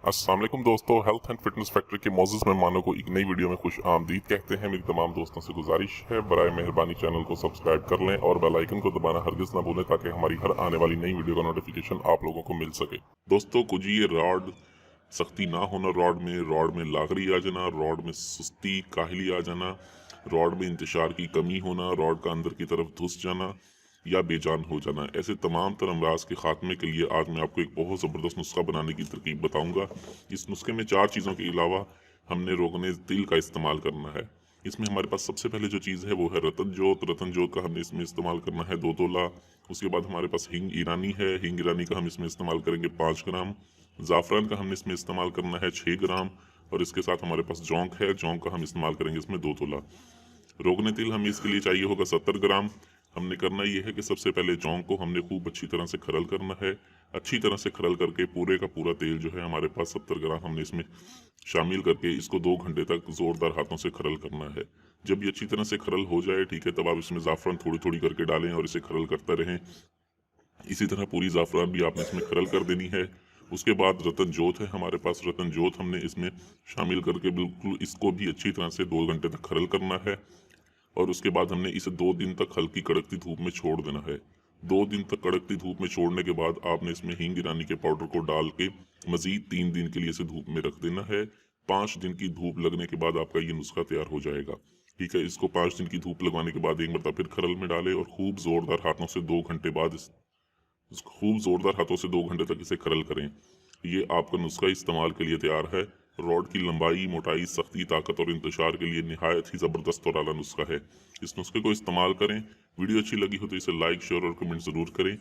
अस्सलाम वालेकुम दोस्तों, हेल्थ एंड फिटनेस फैक्ट्री के मोअज़्ज़ज़ मेहमानों को एक नई वीडियो में खुश आमदीद कहते हैं। मेरी तमाम दोस्तों से गुजारिश है, बराए मेहरबानी चैनल को सब्सक्राइब कर लें और बेल आइकन को दबाना हरगिज़ ना भूलें ताकि हमारी हर आने वाली नई वीडियो का नोटिफिकेशन आप लोगों को मिल सके। दोस्तों, कुछ ये रॉड सख्ती ना होना, रॉड में लागरी आ जाना, रॉड में सुस्ती काहली आ जाना, रॉड में इंतशार की कमी होना, रॉड का अंदर की तरफ घुस जाना या बेजान हो जाना, ऐसे तमाम तर अमराज के खात्मे के लिए आज मैं आपको एक बहुत ज़बरदस्त नुस्खा बनाने की तरकीब बताऊंगा। इस नुस्खे में 4 चीज़ों के अलावा हमने रोगने तिल का इस्तेमाल करना है। इसमें हमारे पास सबसे पहले जो चीज़ है वो है रतन जोत। रतन जोत का हमने इसमें इस्तेमाल करना है 2 तोला। उसके बाद हमारे पास हिंग ईरानी है। हिंग ईरानी का हम इसमें इस्तेमाल करेंगे 5 ग्राम। ज़ाफ़रान का हमने इसमें इस्तेमाल करना है 6 ग्राम। और इसके साथ हमारे पास जौंक है। जौंक का हम इस्तेमाल करेंगे इसमें 2 तोला। रोगने तिल हमें इसके लिए चाहिए होगा 70 ग्राम। हमने करना यह है कि सबसे पहले जौंक को हमने खूब अच्छी तरह से खरल करना है। अच्छी तरह से खरल करके पूरे का पूरा तेल जो है हमारे पास 70 ग्राम हमने इसमें शामिल करके इसको 2 घंटे तक जोरदार हाथों से खरल करना है। जब ये अच्छी तरह से खरल हो जाए, ठीक है, तब आप इसमें ज़ाफ़रान थोड़ी थोड़ी करके डालें और इसे खरल करते रहें। इसी तरह पूरी ज़ाफ़रान भी आपने इसमें खरल कर देनी है। उसके बाद रतन जोत है हमारे पास। रतन जोत हमने इसमें शामिल करके बिल्कुल इसको भी अच्छी तरह से 2 घंटे तक खरल करना है। और उसके बाद हमने इसे 2 दिन तक हल्की कड़कती धूप में छोड़ देना है। 2 दिन तक कड़कती धूप में छोड़ने के बाद आपने इसमें हींग ईरानी के पाउडर को डाल के मजीद 3 दिन के लिए इसे धूप में रख देना है। 5 दिन की धूप लगने के बाद आपका ये नुस्खा तैयार हो जाएगा। ठीक है, इसको 5 दिन की धूप लगवाने के बाद एक मरतबा फिर खरल में डालें और खूब जोरदार हाथों से 2 घंटे बाद खूब जोरदार हाथों से 2 घंटे तक इसे खरल करें। ये आपका नुस्खा इस्तेमाल के लिए तैयार है। रॉड की लंबाई, मोटाई, सख्ती, ताकत और इंतशार के लिए निहायत ही ज़बरदस्त और आला नुस्खा है। इस नुस्खे को इस्तेमाल करें। वीडियो अच्छी लगी हो तो इसे लाइक, शेयर और कमेंट ज़रूर करें।